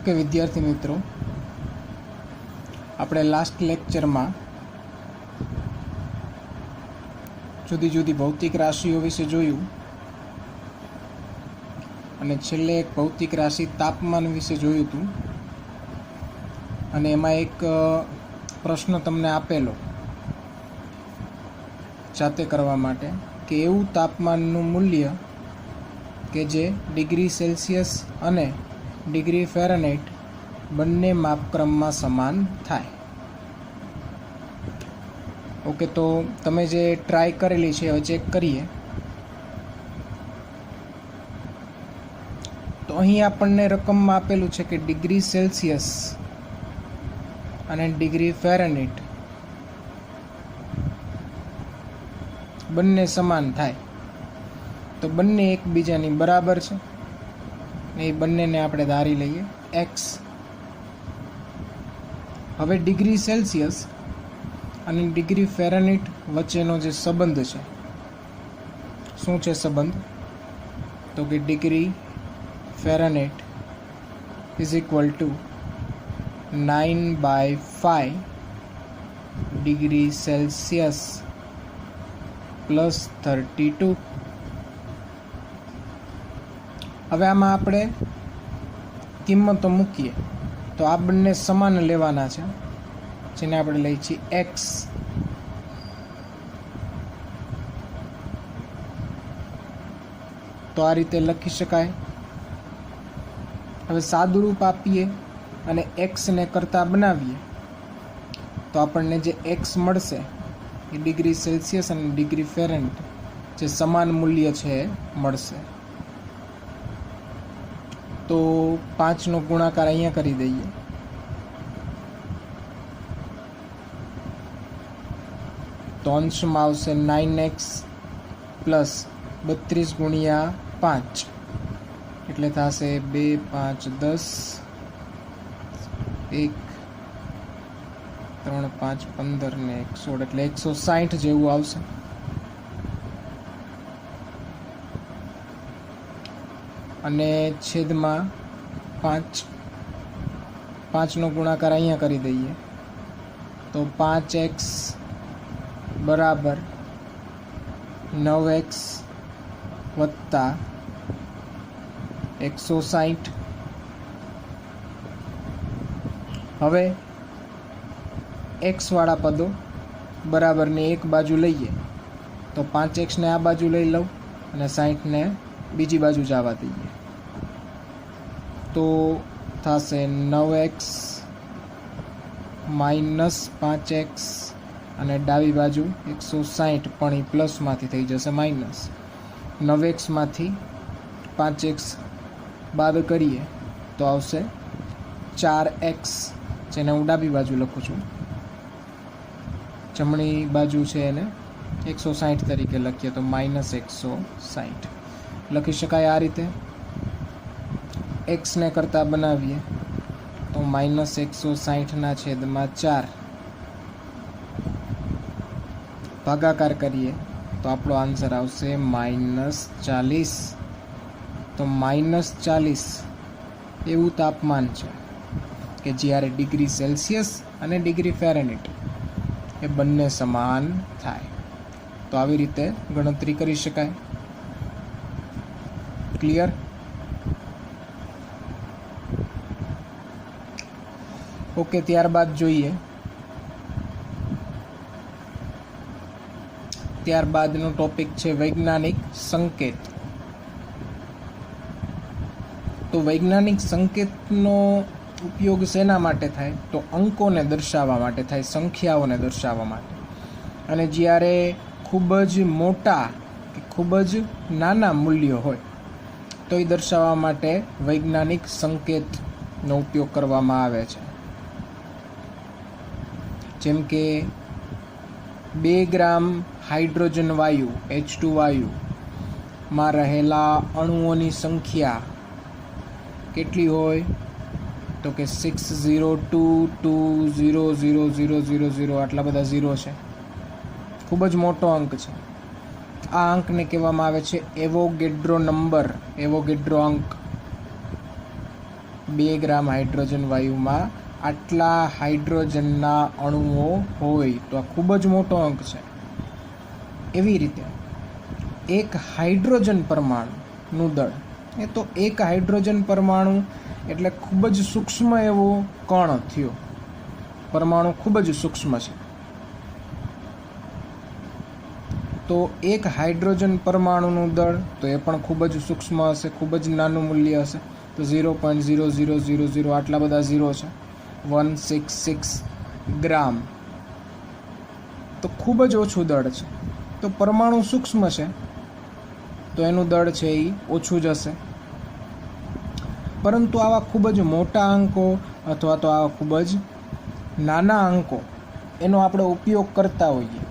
Okay વિદ્યાર્થી મિત્રો, આપણે લાસ્ટ લેક્ચરમાં જુદી જુદી ભૌતિક રાશિઓ વિશે જોયું અને છેલ્લે એક ભૌતિક રાશિ તાપમાન વિશે જોયું હતું. અને એમાં એક પ્રશ્ન તમને આપેલો જાતે કરવા માટે કે એવું તાપમાનનું મૂલ્ય કે જે ડિગ્રી સેલ્સિયસ અને ડિગ્રી ફેરનહાઇટ બંને માપક્રમમાં સમાન થાય. ઓકે, તો તમે જે ટ્રાય કરેલી છે હવે ચેક કરીએ. તો અહીં આપણને રકમમાં આપેલું છે કે ડિગ્રી સેલ્સિયસ અને ડિગ્રી ફેરનહાઇટ બંને સમાન થાય. તો બંને એકબીજાની બરાબર છે. એ બંનેને આપણે ધારી લઈએ x. હવે ડિગ્રી સેલ્સિયસ અને ડિગ્રી ફેરનહાઇટ વચ્ચેનો જે સંબંધ છે, શું છે સંબંધ? તો કે degree Fahrenheit is equal to 9/5 degree Celsius plus 32. હવે આમાં આપણે કિંમતો મૂકીએ તો આ બંને સમાન લેવાના છે, જેને આપણે લઈએ છીએ x. તો આ રીતે લખી શકાય. હવે સાદુરૂપ આપીએ અને x ને કરતા બનાવીએ તો આપણને જે x મળશે એ ડિગ્રી સેલ્સિયસ અને ડિગ્રી ફેરનહાઇટ જે સમાન મૂલ્ય છે એ મળશે. તો 5નો ગુણાકાર અહીંયા કરી દઈએ. તો અંશમાં આવશે 9x પ્લસ 32 ગુણ્યા 5 એટલે થશે 2, 5, 10, 1, 3, 5, 15 ને 1, 16 એટલે 160 જેવું આવશે. અને છેદમાં 5, 5નો ગુણાકાર અહીંયા કરી દઈએ તો 5x બરાબર 9x વત્તા 160. હવે x વાળા પદો બરાબરની એક બાજુ લઈએ તો 5x ને આ બાજુ લઈ લઉં અને 60 ને બીજી બાજુ જવા દઈએ તો થશે 9x માઇનસ 5x અને ડાબી બાજુ 160 પણ એ પ્લસમાંથી થઈ જશે માઇનસ. 9x માંથી 5x બાદ કરીએ તો આવશે 4x, જેને હું ડાબી બાજુ લખું છું. જમણી બાજુ છે એને 160 તરીકે લખીએ તો માઇનસ 160 લખી શકાય આ રીતે. x ને કરતાં બનાવીએ તો માઇનસ 160ના છેદમાં 4 ભાગાકાર કરીએ તો આપણો આન્સર આવશે -40. તો -40 એવું તાપમાન છે કે જ્યારે ડિગ્રી સેલ્સિયસ અને ડિગ્રી ફેરનહાઇટ એ બંને સમાન થાય. તો આવી રીતે ગણતરી કરી શકાય. ક્લિયર? ઓકે, ત્યારબાદ જોઈએ. ત્યારબાદનો ટોપિક છે વૈજ્ઞાનિક સંકેત. તો વૈજ્ઞાનિક સંકેતનો ઉપયોગ શેના માટે થાય? તો અંકોને દર્શાવવા માટે થાય, સંખ્યાઓને દર્શાવવા માટે. અને જ્યારે ખૂબ જ મોટા કે ખૂબ જ નાના મૂલ્યો હોય તો એ દર્શાવવા માટે વૈજ્ઞાનિક સંકેતનો ઉપયોગ કરવામાં આવે છે. જેમ કે 2 ગ્રામ હાઇડ્રોજન વાયુ H2 વાયુમાં રહેલા અણુઓની સંખ્યા કેટલી હોય? તો કે 6022000000 આટલા બધા 0 છે. ખૂબ જ મોટો અંક છે. આ અંકને કહેવામાં આવે છે એવોગેડ્રો નંબર, એવોગેડ્રો અંક. 2 ગ્રામ હાઇડ્રોજન વાયુમાં આટલા હાઇડ્રોજનના અણુઓ હોય તો આ ખૂબ જ મોટો અંક છે. એવી રીતે એક હાઇડ્રોજન પરમાણુનું દળ, એ તો એક હાઇડ્રોજન પરમાણુ એટલે ખૂબ જ સૂક્ષ્મ એવો કણ થયો. પરમાણુ ખૂબ જ સૂક્ષ્મ છે. તો એક હાઇડ્રોજન પરમાણુનું દળ તો એ પણ ખૂબ જ સૂક્ષ્મ હશે, ખૂબ જ નાનું મૂલ્ય હશે. તો 0.0000 આટલા બધા ઝીરો છે. 166 ગ્રામ, તો ખૂબ જ ઓછું દળ છે. તો પરમાણુ સૂક્ષ્મ છે તો એનું દળ છે એ ઓછું જ હશે. પરંતુ આવા ખૂબ જ મોટા અંકો અથવા તો આવા ખૂબ જ નાના અંકો એનો આપણે ઉપયોગ કરતા હોઈએ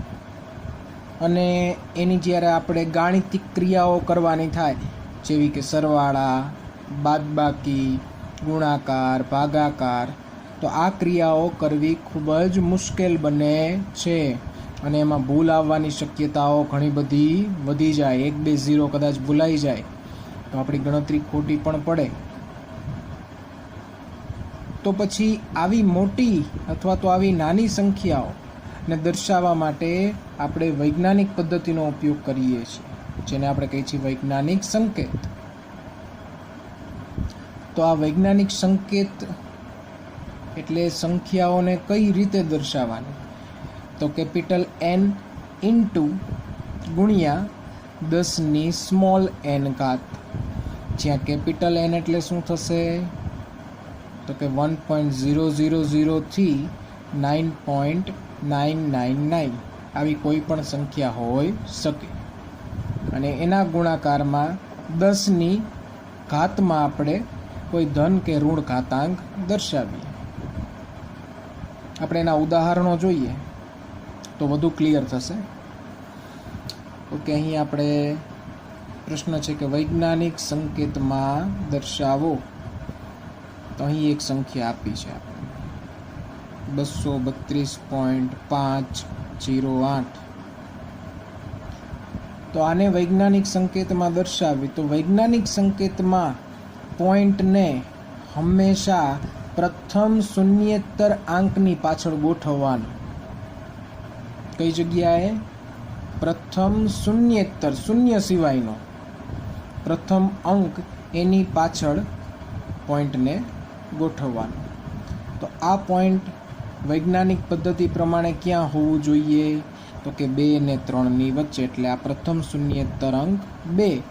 અને એની જ્યારે આપણે ગાણિતિક ક્રિયાઓ કરવાની થાય, જેવી કે સરવાળા, બાદબાકી, ગુણાકાર, ભાગાકાર, તો આ ક્રિયાઓ કરવી ખૂબ જ મુશ્કેલ બને છે અને એમાં ભૂલ આવવાની શક્યતાઓ ઘણી બધી વધી જાય. 1 2 0 કદાચ ભૂલાઈ જાય તો આપણી ગણતરી ખોટી પણ પડે. તો પછી આવી મોટી અથવા તો આવી નાની સંખ્યાઓને દર્શાવવા માટે આપણે વૈજ્ઞાનિક પદ્ધતિનો ઉપયોગ કરીએ છીએ, જેને આપણે કહીએ છીએ વૈજ્ઞાનિક સંકેત. તો આ વૈજ્ઞાનિક સંકેત એટલે સંખ્યાઓને કઈ રીતે દર્શાવવાની? તો કેપિટલ N ઇન્ટુ ગુણ્યા 10 સ્મોલ n ઘાત, જ્યાં કેપિટલ N એટલે શું થશે? તો કે 1.000 થી 9.999 આવી કોઈ પણ સંખ્યા હોઈ શકે અને એના ગુણાકારમાં 10 ઘાતમાં આપણે કોઈ ધન કે ઋણ ઘાતાંક દર્શાવીએ. આપણે એના ઉદાહરણો જોઈએ તો વધુ ક્લિયર થશે. ઓકે, અહીં આપણે પ્રશ્ન છે કે વૈજ્ઞાનિક સંકેતમાં દર્શાવો. તો અહીં એક સંખ્યા આપી છે આપણે 232.508. તો આને વૈજ્ઞાનિક સંકેતમાં દર્શાવી તો વૈજ્ઞાનિક સંકેતમાં પોઈન્ટને હંમેશા પ્રથમ શૂન્યેતર આંકની પાછળ ગોઠવવાનું. કઈ જગ્યાએ? પ્રથમ શૂન્યેતર, શૂન્ય સિવાયનો પ્રથમ અંક એની પાછળ પોઈન્ટને ગોઠવવાનું. તો આ પોઈન્ટ વૈજ્ઞાનિક પદ્ધતિ પ્રમાણે ક્યાં હોવું જોઈએ? તો કે 2 અને 3ની વચ્ચે, એટલે આ પ્રથમ શૂન્યેતર અંક 2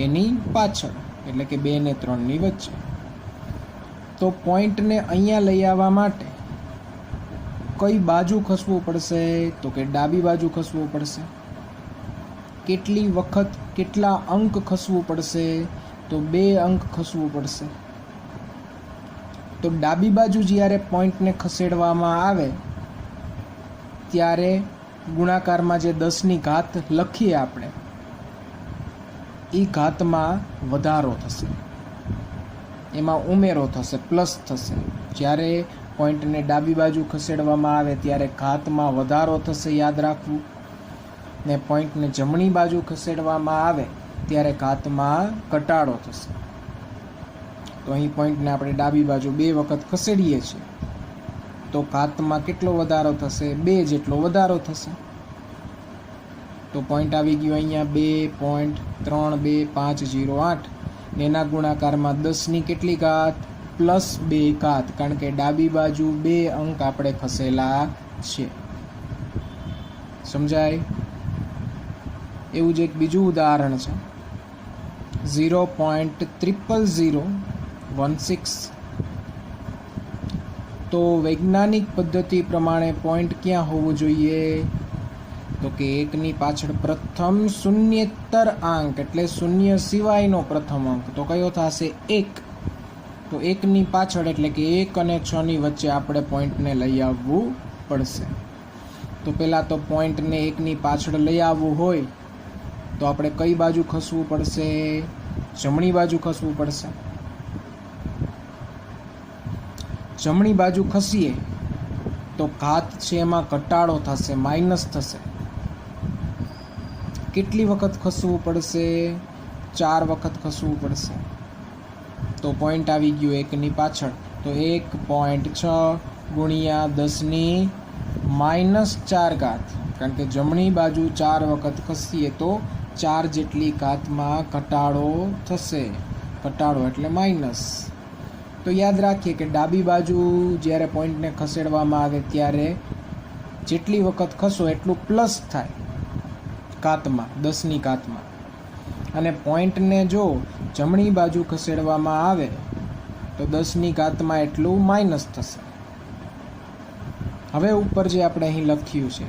એની પાછળ, એટલે કે 2 અને 3ની વચ્ચે. તો પોઈન્ટને અહીંયા લઈ આવવા માટે કઈ બાજુ ખસવું પડશે? તો કે ડાબી બાજુ ખસવું પડશે. કેટલી વખત કેટલા અંક ખસવું પડશે? તો 2 અંક ખસવું પડશે. તો ડાબી બાજુ જ્યારે પોઈન્ટને ખસેડવામાં આવે ત્યારે ગુણાકારમાં જે 10ની ઘાત લખીએ આપણે, એ ઘાતમાં વધારો થશે, એમાં ઉમેરો થશે, પ્લસ થશે. જ્યારે પોઈન્ટને ડાબી બાજુ ખસેડવામાં આવે ત્યારે ઘાતમાં વધારો થશે, યાદ રાખવું. ને પોઈન્ટને જમણી બાજુ ખસેડવામાં આવે ત્યારે ઘાતમાં ઘટાડો થશે. તો અહીં પોઈન્ટને આપણે ડાબી બાજુ 2 વખત ખસેડીએ છીએ તો ઘાતમાં કેટલો વધારો થશે? 2 જેટલો વધારો થશે. તો પોઈન્ટ આવી ગયો અહીંયા 2.32508 ને એના ગુણાકારમાં 10ની કેટલી ઘાત? +2 ઘાત, કારણ કે ડાબી બાજુ 2 અંક આપણે ખસેલા છે. સમજાય? એવું જ એક બીજું ઉદાહરણ છે 0.00016. તો વૈજ્ઞાનિક પદ્ધતિ પ્રમાણે પોઈન્ટ ક્યાં હોવું જોઈએ? તો કે 1ની પાછળ પ્રથમ શૂન્યેતર આંક, એટલે શૂન્ય સિવાયનો પ્રથમ અંક. તો કયો થશે? 1. તો 1ની પાછળ એટલે કે 1 અને 6ની વચ્ચે આપણે પોઈન્ટને લઈ આવવું પડશે. તો પહેલાં તો પોઈન્ટને 1ની પાછળ લઈ આવવું હોય તો આપણે કઈ બાજુ ખસવું પડશે? જમણી બાજુ ખસવું પડશે. જમણી બાજુ ખસીએ તો ઘાત છે એમાં ઘટાડો થશે, માઇનસ થશે. કેટલી વખત ખસવું પડશે? 4 વખત ખસવું પડશે. તો પોઈન્ટ આવી ગયો 1ની પાછળ, તો 1.6 ગુણ્યા 10⁻4, કારણ કે જમણી બાજુ 4 વખત ખસીએ તો 4 જેટલી ઘાતમાં ઘટાડો થશે. ઘટાડો એટલે માઇનસ. તો યાદ રાખીએ કે ડાબી બાજુ જ્યારે પોઈન્ટને ખસેડવામાં આવે ત્યારે જેટલી વખત ખસો એટલું પ્લસ થાય ઘાતમાં, 10ની ઘાતમાં, અને પોઈન્ટને જો જમણી બાજુ ખસેડવામાં આવે તો 10ની ઘાતમાં એટલું માઇનસ થશે. હવે ઉપર જે આપણે અહીં લખ્યું છે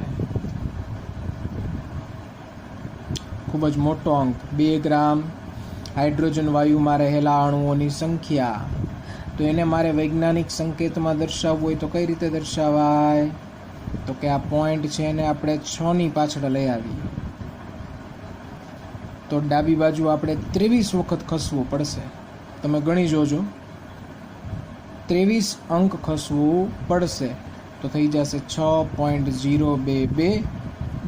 ખૂબ જ મોટો અંક, 2 ગ્રામ હાઇડ્રોજન વાયુમાં રહેલા અણુઓની સંખ્યા, તો એને મારે વૈજ્ઞાનિક સંકેતમાં દર્શાવવું હોય તો કઈ રીતે દર્શાવાય? તો કે આ પોઈન્ટ છે એને આપણે 6ની પાછળ લઈ આવીએ તો ડાબી બાજુ આપણે 23 વખત ખસવું પડશે. તમે ગણી જોજો, 23 અંક ખસવું પડશે તો થઈ જશે 6.022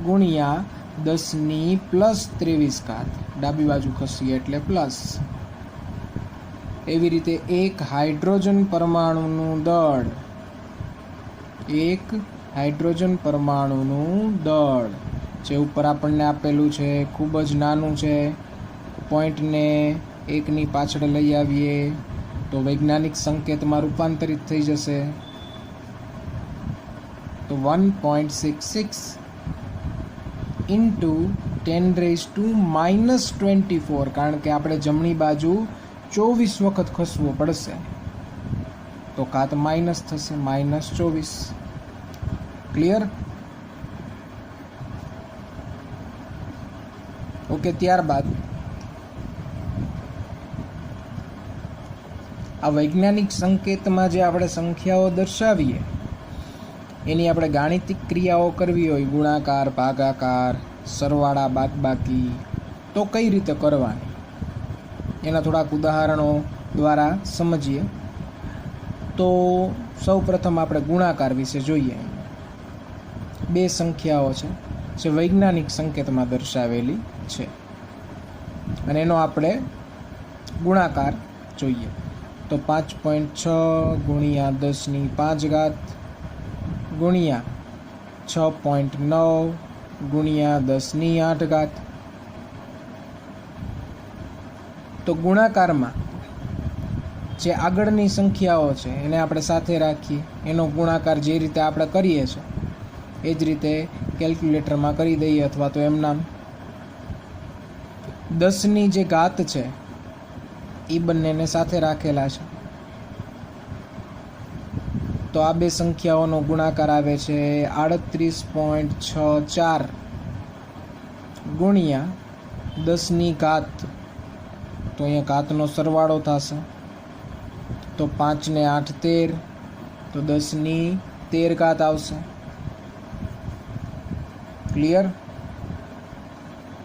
ગુણ્યા 10⁻+23. ડાબી બાજુ ખસીએ એટલે પ્લસ. એવી રીતે એક હાઇડ્રોજન પરમાણુનું દળ, એક હાઇડ્રોજન પરમાણુનું દળ જે ઉપર આપણને આપેલું છે ખૂબ જ નાનું છે. પોઈન્ટને 1ની પાછળ લઈ આવીએ તો વૈજ્ઞાનિક સંકેતમાં રૂપાંતરિત થઈ જશે. તો 1.66 ઇન્ટુ 10⁻²4, કારણ કે આપણે જમણી બાજુ 24 વખત ખસવું પડશે તો ઘાત માઇનસ થશે, -24. ક્લિયર? ઓકે. ત્યારબાદ આ વૈજ્ઞાનિક સંકેતમાં જે આપણે સંખ્યાઓ દર્શાવીએ એની આપણે ગાણિતિક ક્રિયાઓ કરવી હોય, ગુણાકાર, ભાગાકાર, સરવાળા, બાદબાકી, તો કઈ રીતે કરવાની એના થોડાક ઉદાહરણો દ્વારા સમજીએ. તો સૌ પ્રથમ આપણે ગુણાકાર વિશે જોઈએ. 2 સંખ્યાઓ છે જે વૈજ્ઞાનિક સંકેતમાં દર્શાવેલી છે અને એનો આપણે ગુણાકાર જોઈએ. તો 5.6 ગુણ્યા 10⁵ ગુણ્યા 6.9 ગુણ્યા 10⁸. તો ગુણાકારમાં જે આગળની સંખ્યાઓ છે એને આપણે સાથે રાખીએ, એનો ગુણાકાર જે રીતે આપણે કરીએ છીએ એ જ રીતે કેલ્ક્યુલેટરમાં કરી દઈએ અથવા તો એમનામ. 10ની જે ઘાત છે એ બંનેને સાથે રાખેલા છે તો આ 2 સંખ્યાઓનો ગુણાકાર આવે છે 38.64 ગુણ્યા 10ની ઘાત. તો અહીંયા ઘાતનો સરવાળો થશે તો 5 ને 8 13, તો 10⁻13 આવશે. ક્લિયર?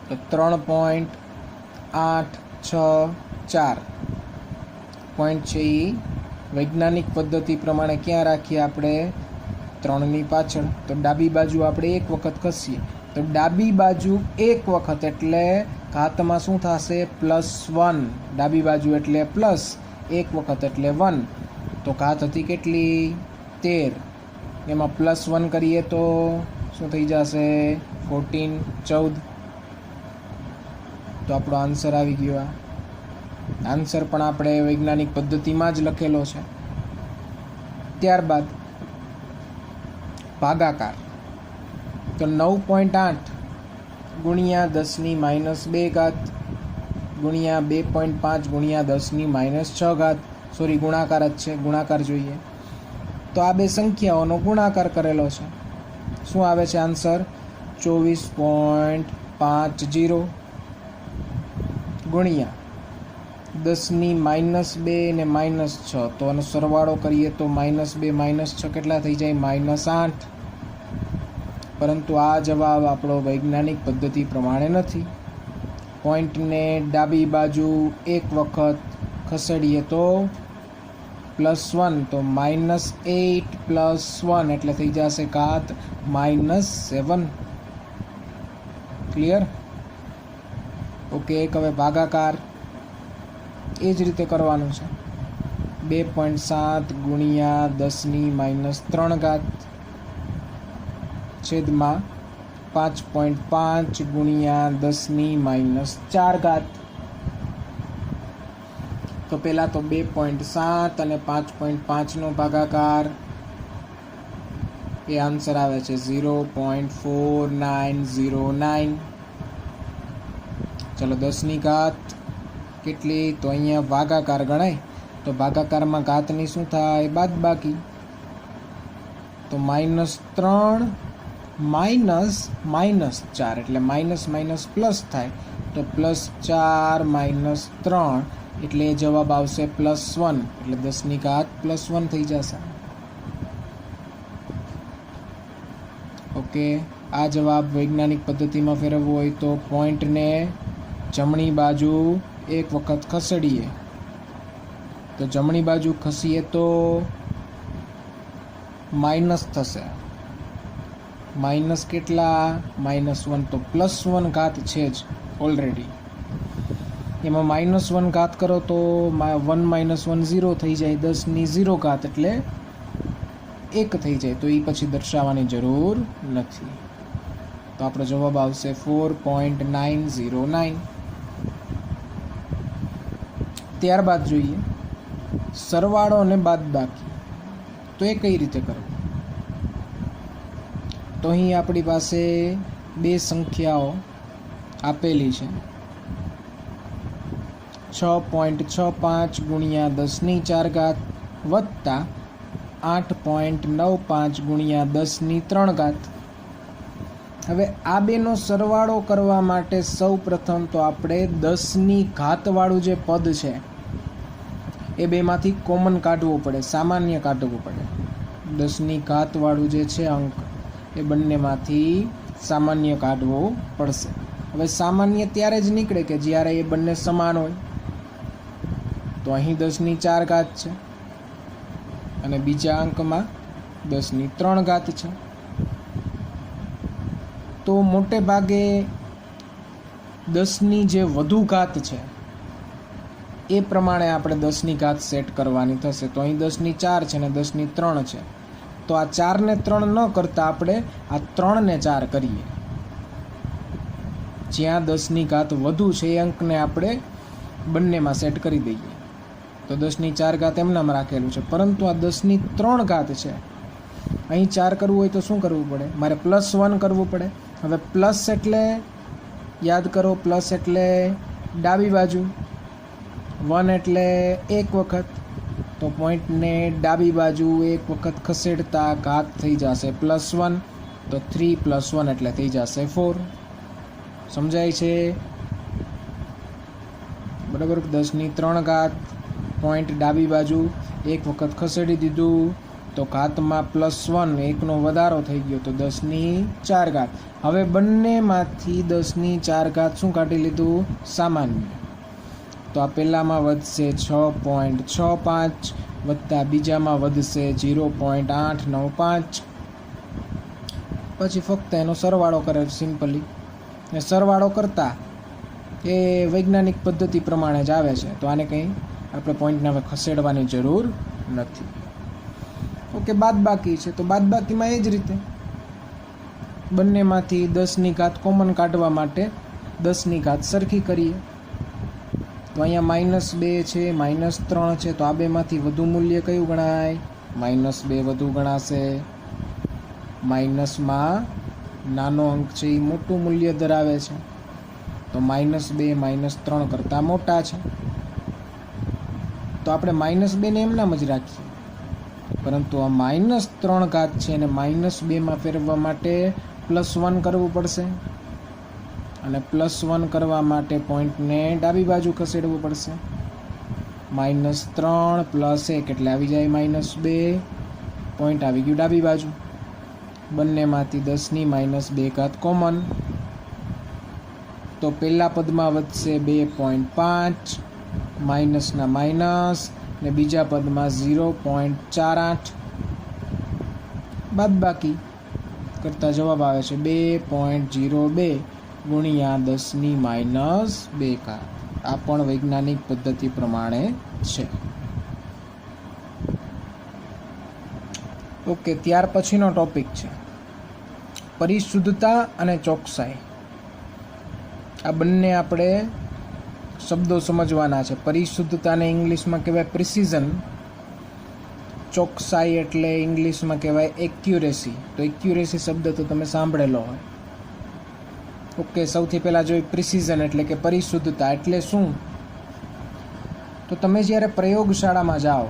તો 3.864 પોઈન્ટ છે એ વૈજ્ઞાનિક પદ્ધતિ પ્રમાણે ક્યાં રાખીએ આપણે? 3ની પાછળ. તો ડાબી બાજુ આપણે 1 વખત ખસીએ તો ડાબી બાજુ 1 વખત એટલે ઘાતમાં શું થશે? +1. ડાબી બાજુ એટલે પ્લસ, 1 વખત એટલે 1. તો ઘાત હતી કેટલી? 13. એમાં +1 કરીએ તો શું થઈ જશે? 14. તો આપણો આન્સર આવી ગયો. આન્સર પણ આપણે વૈજ્ઞાનિક પદ્ધતિમાં જ લખેલો છે. ત્યારબાદ ભાગાકાર. તો 9.8 ગુણ્યા 10⁻² ગુણ્યા 2.5 ગુણ્યા 10⁻6. સોરી, ગુણાકાર જ છે, ગુણાકાર જોઈએ. તો આ 2 સંખ્યાઓનો ગુણાકાર કરેલો છે. શું આવે છે આન્સર? 24.50 ગુણ્યા 10⁻² ને -6. તો આનો સરવાળો કરીએ તો -2 -6 કેટલા થઈ જાય? -8. પરંતુ આ જવાબ આપણો વૈજ્ઞાનિક પદ્ધતિ પ્રમાણે નથી. પોઈન્ટને ડાબી બાજુ 1 વખત ખસેડીએ તો +1, તો -8 + 1 એટલે થઈ જશે ઘાત -7. ક્લિયર? ઓકે. એક હવે ભાગાકાર એ જ રીતે કરવાનું છે. 2.7 ગુણ્યા 10⁻³ છેદમાં 5.5 ગુણ્યા 10⁻⁴ તો પહેલાં તો 2.7 અને 5.5નો ભાગાકાર, એ આન્સર આવે છે 0.4909. ચલો 10⁻, કેટલી? તો અહીંયા ભાગાકાર ગણાય, તો ભાગાકારમાં ઘાતની શું થાય? બાદબાકી. તો -3 -4 એટલે માઇનસ માઇનસ પ્લસ થાય, તો +4 -3 એટલે એ જવાબ આવશે +1, એટલે 10⁻ +1 થઈ જશે. ઓકે, આ જવાબ વૈજ્ઞાનિક પદ્ધતિમાં ફેરવવો હોય તો પોઈન્ટને જમણી બાજુ એક વખત ખસેડીએ, તો જમણી બાજુ ખસીએ તો માઇનસ થશે. માઇનસ કેટલા? -1, તો +1 ઘાત છે જ ઓલરેડી. એમાં -1 ઘાત કરો તો 1 - 1 0 થઈ જાય, 10⁻0 એટલે 1 થઈ જાય, તો એ પછી દર્શાવવાની જરૂર નથી. તો આપણો જવાબ આવશે 4.909. ત્યારબાદ જોઈએ સરવાળો અને બાદબાકી. તો એ કઈ રીતે કરવું? તો અહીં આપણી પાસે બે સંખ્યાઓ આપેલી છે, 6.65 ગુણ્યા 10⁻⁴ વત્તા 8.95 ગુણ્યા 10⁻³ હવે આ બેનો સરવાળો કરવા માટે સૌ પ્રથમ તો આપણે 10⁻વાળું જે પદ છે એ બેમાંથી કોમન કાઢવું પડે, સામાન્ય કાઢવું પડે. 10⁻વાળું જે છે અંક એ બંનેમાંથી સામાન્ય કાઢવો પડશે. હવે સામાન્ય ત્યારે જ નીકળે કે જ્યારે એ બંને સમાન હોય. તો અહીં 10⁻⁴ છે અને બીજા અંકમાં 10⁻³ છે. તો મોટે ભાગે 10ની જે વધુ ઘાત છે એ પ્રમાણે આપણે 10⁻ સેટ કરવાની થશે. તો અહીં 10⁻4 છે અને 10⁻3 છે, તો આ 4ને 3 ન કરતાં આપણે આ 3ને 4 કરીએ. જ્યાં 10⁻ વધુ છે એ અંકને આપણે બંનેમાં સેટ કરી દઈએ. તો 10⁻4 એમનામ રાખેલું છે, પરંતુ આ 10⁻3 છે, અહીં 4 કરવું હોય તો શું કરવું પડે? મારે +1 કરવું પડે. હવે પ્લસ એટલે યાદ કરો, પ્લસ એટલે ડાબી બાજુ, 1 એટલે એક વખત, તો પોઈન્ટને ડાબી બાજુ એક વખત ખસેડતા ઘાત થઈ જશે +1, તો 3 + 1 એટલે થઈ જશે 4. સમજાય છે? બરાબર. 10⁻3 પોઈન્ટ ડાબી બાજુ એક વખત ખસેડી દીધું તો ઘાતમાં +1 એકનો વધારો થઈ ગયો, તો 10⁻4. હવે બંનેમાંથી 10⁻4 શું કાઢી લીધું? સામાન્ય. તો આ પહેલામાં વધશે 6.65 વત્તા બીજામાં વધશે 0.895, પછી ફક્ત એનો સરવાળો કરે સિમ્પલી. ને સરવાળો કરતા એ વૈજ્ઞાનિક પદ્ધતિ પ્રમાણે જ આવે છે, તો આને કંઈ આપણે પોઈન્ટને હવે ખસેડવાની જરૂર નથી. ઓકે, બાદબાકી છે, તો બાદબાકીમાં એ જ રીતે બંનેમાંથી 10⁻ કોમન કાઢવા માટે 10⁻ સરખી કરીએ. તો અહીંયા -2 છે, -3 છે, તો આ બેમાંથી વધુ મૂલ્ય કયું ગણાય? -2 વધુ ગણાશે. માઇનસમાં નાનો અંક છે એ મોટું મૂલ્ય ધરાવે છે, તો -2 -3 કરતાં મોટા છે. તો આપણે -2ને એમનામ જ રાખીએ, પરંતુ આ -3 છે અને -2માં ફેરવવા માટે +1 કરવું પડશે, અને +1 કરવા માટે પોઈન્ટને ડાબી બાજુ ખસેડવું પડશે. -3 + 1 એટલે આવી જાય -2, પોઈન્ટ આવી ગયું ડાબી બાજુ. બંનેમાંથી 10⁻² કોમન, તો પહેલા પદમાં વધશે 2.5 માઇનસના માઇનસ, ને બીજા પદમાં 0.48 બાદબાકી કરતા જવાબ આવે છે 2.02 ગુણ્યા 10⁻². આ પણ વૈજ્ઞાનિક પદ્ધતિ પ્રમાણે છે. ઓકે, ત્યાર પછીનો ટોપિક છે પરિશુદ્ધતા અને ચોકસાઈ. આ બંને આપણે શબ્દો સમજવાના છે. પરિશુદ્ધતાને ઇંગ્લિશમાં કહેવાય પ્રિસિઝન, ચોકસાઈ એટલે ઇંગ્લિશમાં કહેવાય એક્યુરેસી. તો એક્યુરેસી શબ્દ તો તમે સાંભળેલો હોય. ઓકે, સૌથી પહેલાં જોઈએ પ્રિસિઝન એટલે કે પરિશુદ્ધતા એટલે શું. તો તમે જ્યારે પ્રયોગશાળામાં જાઓ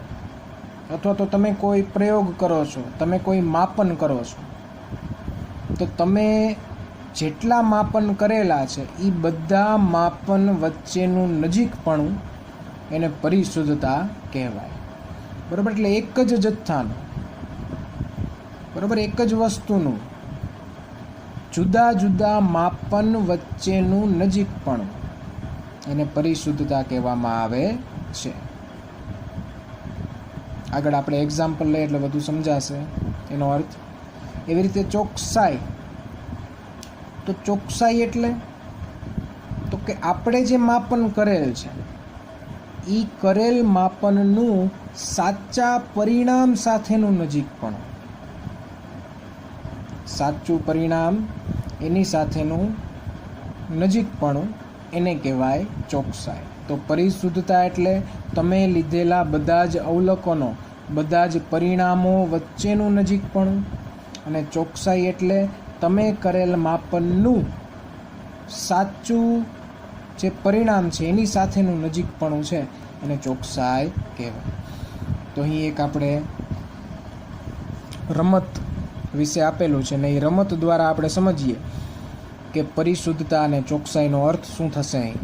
અથવા તો તમે કોઈ પ્રયોગ કરો છો, તમે કોઈ માપન કરો છો, તો તમે જેટલા માપન કરેલા છે એ બધા માપન વચ્ચેનું નજીકપણું એને પરિશુદ્ધતા કહેવાય. બરાબર, એટલે એક જ જથ્થાનું, બરાબર, એક જ વસ્તુનું જુદા જુદા માપન વચ્ચેનું નજીકપણું એને પરિશુદ્ધતા કહેવામાં આવે છે. આગળ આપણે એક્ઝામ્પલ લઈએ એટલે બધું સમજાશે એનો અર્થ. એવી રીતે ચોકસાઈ, તો ચોકસાઈ એટલે તો કે આપણે જે માપન કરેલ છે એ કરેલ માપનનું સાચા પરિણામ સાથેનું નજીકપણું, સાચું પરિણામ એની સાથેનું નજીકપણું એને કહેવાય ચોકસાઈ. તો પરિશુદ્ધતા એટલે તમે લીધેલા બધા જ અવલોકનો, બધા જ પરિણામો વચ્ચેનું નજીકપણું, અને ચોકસાઈ એટલે તમે કરેલ માપનનું સાચું જે પરિણામ છે એની સાથેનું નજીકપણું છે એને ચોકસાઈ કહેવાય. તો અહીં એક આપણે રમત વિશે આપેલું છે ને એ રમત દ્વારા આપણે સમજીએ કે પરિશુદ્ધતા અને ચોકસાઈનો અર્થ શું થશે અહીં.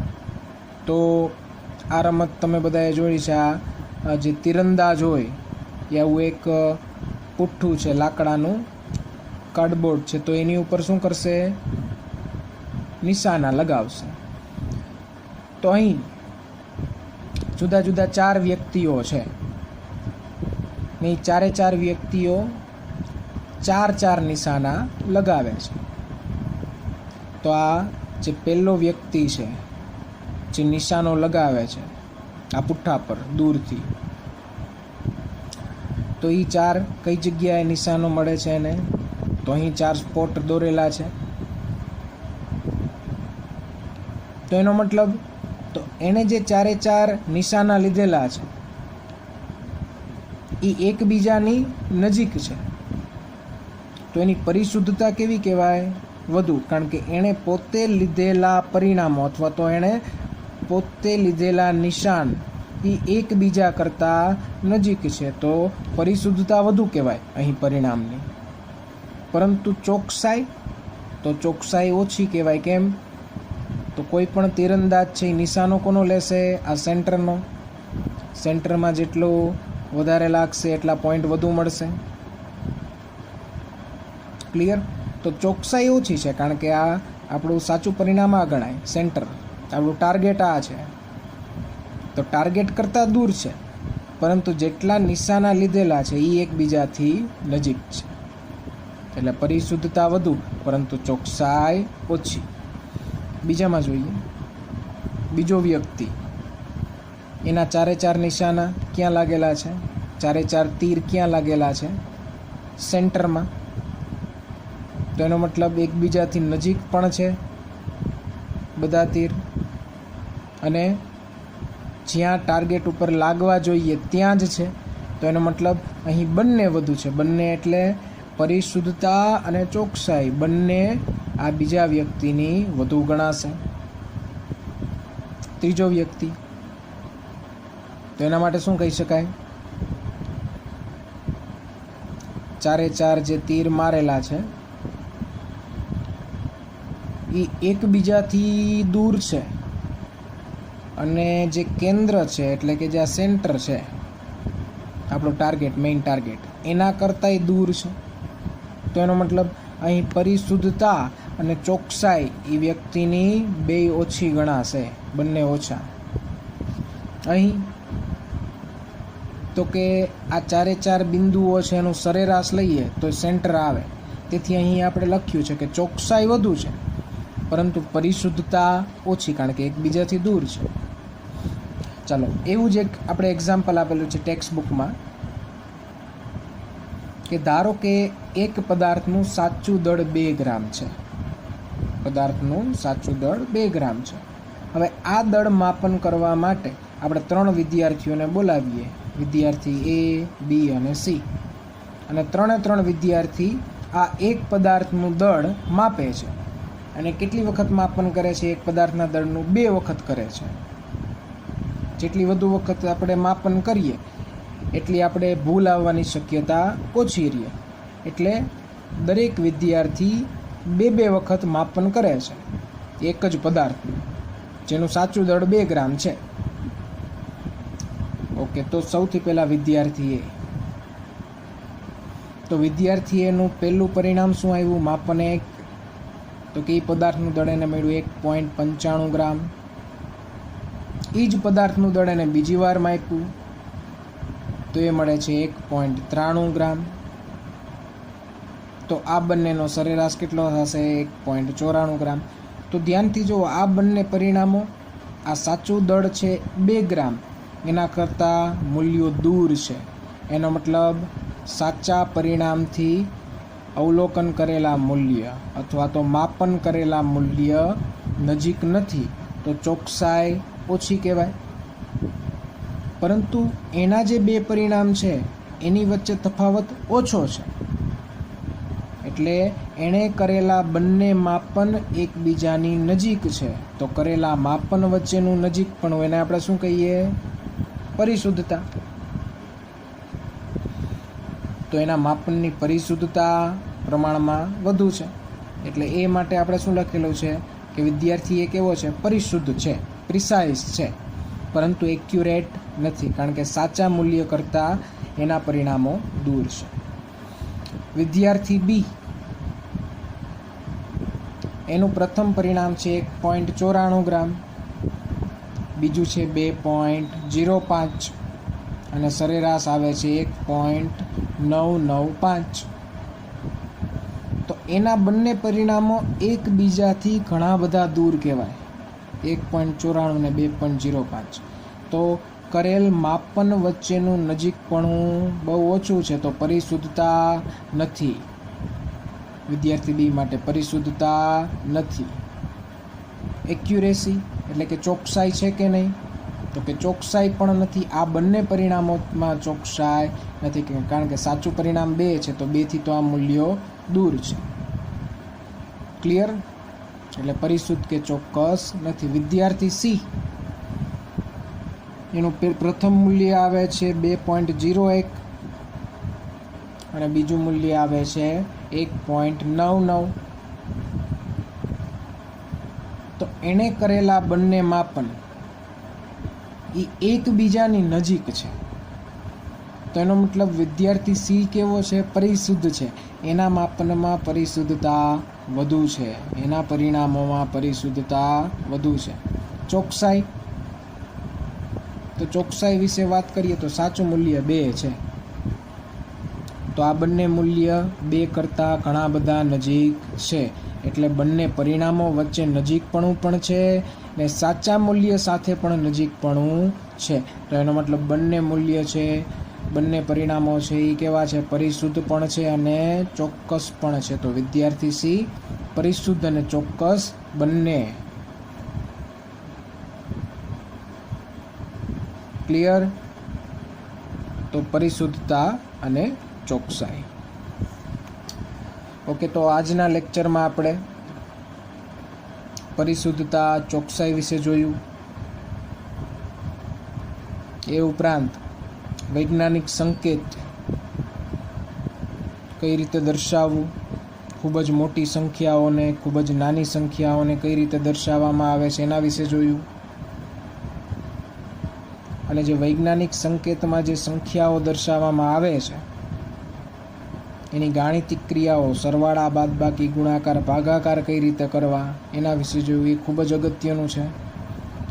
તો આ રમત તમે બધાએ જોઈ છે. આ જે તીરંદાજ હોય એ આવું એક પુઠ્ઠું છે, લાકડાનું કાર્ડબોર્ડ છે, તો એની ઉપર શું કરશે, નિશાના લગાવશે. તો અહીં જુદા જુદા 4 વ્યક્તિઓ છે ને એ ચારે વ્યક્તિઓ 4 નિશાના લગાવે છે. તો આ જે પહેલો વ્યક્તિ છે જે નિશાનો લગાવે છે આ પુઠ્ઠા પર દૂરથી, તો એ 4 કઈ જગ્યાએ નિશાનો મળે છે એને, તો અહીં 4 સ્પોટ દોરેલા છે. તો એનો મતલબ તો એણે જે 4 નિશાના લીધેલા છે એ એકબીજાની નજીક છે. તો એની પરિશુદ્ધતા કેવી કહેવાય, વધુ, કારણ કે એણે પોતે લીધેલા પરિણામો અથવા તો એણે પોતે લીધેલા નિશાન એ એકબીજા કરતાં નજીક છે. તો પરિશુદ્ધતા વધુ કહેવાય અહીં પરિણામની. પરંતુ ચોકસાઈ, તો ચોકસાઈ ઓછી કહેવાય. કેમ, તો કોઈ પણ તીરંદાજ છે એ નિશાનો કોનો લેશે, આ સેન્ટરનો. સેન્ટરમાં જેટલું વધારે લાગશે એટલા પોઈન્ટ વધુ મળશે. ક્લિયર. તો ચોકસાઈ ઓછી છે કારણ કે આ આપણું સાચું પરિણામ આ ગણાય, સેન્ટર. આપણું ટાર્ગેટ આ છે, તો ટાર્ગેટ કરતાં દૂર છે, પરંતુ જેટલા નિશાના લીધેલા છે એ એકબીજાથી નજીક છે. એટલે પરિશુદ્ધતા વધુ પરંતુ ચોકસાઈ ઓછી. બીજામાં જોઈએ, બીજો વ્યક્તિ, એના 4 નિશાના ક્યાં લાગેલા છે, 4 તીર ક્યાં લાગેલા છે, સેન્ટરમાં. તો એનો મતલબ એકબીજાથી નજીક પણ છે બધા તીર, અને જ્યાં ટાર્ગેટ ઉપર લાગવા જોઈએ ત્યાં જ છે. તો એનો મતલબ અહીં બંને વધુ છે. બંને એટલે પરિશુદ્ધતા અને ચોકસાઈ બંને આ બીજા વ્યક્તિની વધુ ગણાશે. ત્રીજો વ્યક્તિ, તો એના માટે શું કહી શકાય, 4 જે તીર મારેલા છે એ એકબીજાથી દૂર છે, અને જે કેન્દ્ર છે એટલે કે જે આ સેન્ટર છે આપણો ટાર્ગેટ, મેઇન ટાર્ગેટ, એના કરતાંય દૂર છે. તો એનો મતલબ અહીં પરિશુદ્ધતા અને ચોકસાઈ એ વ્યક્તિની 2 ઓછી ગણાશે, બંને ઓછા. અહીં તો કે આ 4 બિંદુઓ છે એનું સરેરાશ લઈએ તો સેન્ટર આવે. તેથી અહીં આપણે લખ્યું છે કે ચોકસાઈ વધુ છે પરંતુ પરિશુદ્ધતા ઓછી, કારણ કે એકબીજાથી દૂર છે. ચાલો, એવું જ એક આપણે એક્ઝામ્પલ આપેલું છે ટેક્સ્ટ બુકમાં કે ધારો કે એક પદાર્થનું સાચું દળ 2 ગ્રામ છે. પદાર્થનું સાચું દળ 2 ગ્રામ છે. હવે આ દળ માપન કરવા માટે આપણે 3 વિદ્યાર્થીઓને બોલાવીએ, વિદ્યાર્થી A, B અને C. અને 3 વિદ્યાર્થી આ એક પદાર્થનું દળ માપે છે. અને કેટલી વખત માપન કરે છે? એક પદાર્થના દળનું 2 વખત કરે છે. જેટલી વધુ વખત આપણે માપન કરીએ એટલી આપણે ભૂલ આવવાની શક્યતા ઓછી રહે. એટલે દરેક વિદ્યાર્થી 2 વખત માપન કરે છે એક જ પદાર્થનું, જેનું સાચું દળ 2 ગ્રામ છે. ઓકે, તો સૌથી પહેલાં વિદ્યાર્થી A. તો વિદ્યાર્થી એનું પહેલું પરિણામ શું આવ્યું? માપન 1. તો કે એ પદાર્થનું દળ એને મળ્યું 1.95 ગ્રામ. એ જ પદાર્થનું દળ એને બીજી વાર માપ્યું તો એ મળે છે 1.93 ગ્રામ. તો આ બંનેનો સરેરાશ કેટલો થશે? 1.94 ગ્રામ. તો ધ્યાનથી જુઓ, આ બંને પરિણામો, આ સાચું દળ છે 2 ગ્રામ, એના કરતાં મૂલ્યો દૂર છે. એનો મતલબ સાચા પરિણામથી અવલોકન કરેલા મૂલ્ય અથવા તો માપન કરેલા મૂલ્ય નજીક નથી, તો ચોકસાઈ ઓછી કહેવાય. પરંતુ એના જે 2 પરિણામ છે એની વચ્ચે તફાવત ઓછો છે. એટલે એણે કરેલા બંને માપન એકબીજાની નજીક છે. તો કરેલા માપન વચ્ચેનું નજીકપણું એને આપણે શું કહીએ? પરિશુદ્ધતા. તો એના માપનની પરિશુદ્ધતા પ્રમાણમાં વધુ છે. એટલે એ માટે આપણે શું લખેલું છે કે વિદ્યાર્થી એ કેવો છે? પરિશુદ્ધ છે, પ્રિસાઇઝ છે, પરંતુ એક્યુરેટ નથી, કારણ કે સાચા મૂલ્ય કરતાં એના પરિણામો દૂર છે. વિદ્યાર્થી B, એનું પ્રથમ પરિણામ છે 1.94 ગ્રામ, બીજું છે 2.05 અને સરેરાશ આવે છે 1.995. તો એના બંને પરિણામો એકબીજાથી ઘણા બધા દૂર કહેવાય, 1.94 અને 2.05. તો કરેલ માપન વચ્ચેનું નજીકપણું બહુ ઓછું છે, તો પરિશુદ્ધતા નથી. વિદ્યાર્થી B માટે પરિશુદ્ધતા નથી. એક્યુરેસી એટલે કે ચોકસાઈ છે કે નહીં? તો કે ચોકસાઈ પણ નથી. આ બંને પરિણામોમાં ચોકસાઈ નથી, કારણ કે સાચું પરિણામ 2 છે, તો 2થી તો આ મૂલ્યો દૂર છે. ક્લિયર? એટલે પરિશુદ્ધ કે ચોક્કસ નથી. વિદ્યાર્થી C, એનું પ્રથમ મૂલ્ય આવે છે 2.01 અને બીજું મૂલ્ય આવે છે 1.99. તો એણે કરેલા બંને માપન એ એકબીજાની નજીક છે. તો એનો મતલબ વિદ્યાર્થી C કેવો છે? પરિશુદ્ધ છે. એના માપનમાં પરિશુદ્ધતા વધુ છે, એના પરિણામોમાં પરિશુદ્ધતા વધુ છે. ચોકસાઈ, તો ચોકસાઈ વિશે વાત કરીએ તો સાચું મૂલ્ય 2 છે. તો આ બંને મૂલ્ય 2 કરતાં ઘણા બધા નજીક છે. એટલે બંને પરિણામો વચ્ચે નજીકપણું પણ છે ને સાચા મૂલ્ય સાથે પણ નજીકપણું છે. તો એનો મતલબ બંને મૂલ્ય છે, બંને પરિણામો છે એ કેવા છે? પરિશુદ્ધ પણ છે અને ચોક્કસ પણ છે. તો વિદ્યાર્થી C પરિશુદ્ધ અને ચોક્કસ બંને. ક્લિયર? તો પરિશુદ્ધતા અને ચોકસાઈ. ઓકે, તો આજના લેક્ચરમાં આપણે પરિશુદ્ધતા, ચોકસાઈ વિશે જોયું. એ ઉપરાંત વૈજ્ઞાનિક સંકેત કઈ રીતે દર્શાવવું, ખૂબ જ મોટી સંખ્યાઓને, ખૂબ જ નાની સંખ્યાઓને કઈ રીતે દર્શાવવામાં આવે છે એના વિશે જોયું. અને જે વૈજ્ઞાનિક સંકેતમાં જે સંખ્યાઓ દર્શાવવામાં આવે છે એની ગાણિતિક ક્રિયાઓ, સરવાળા, બાદબાકી, ગુણાકાર, ભાગાકાર કઈ રીતે કરવા એના વિશે જોયું. એ ખૂબ જ અગત્યનું છે,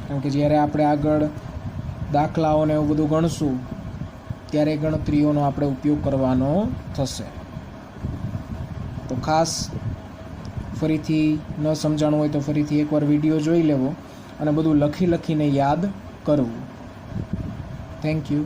કારણ કે જ્યારે આપણે આગળ દાખલાઓને એવું બધું ગણશું ત્યારે ગણતરીઓનો આપણે ઉપયોગ કરવાનો થશે. તો ખાસ ફરીથી ન સમજાણું હોય તો ફરીથી એકવાર વિડીયો જોઈ લેવો અને બધું લખીને યાદ કરવું. Thank you.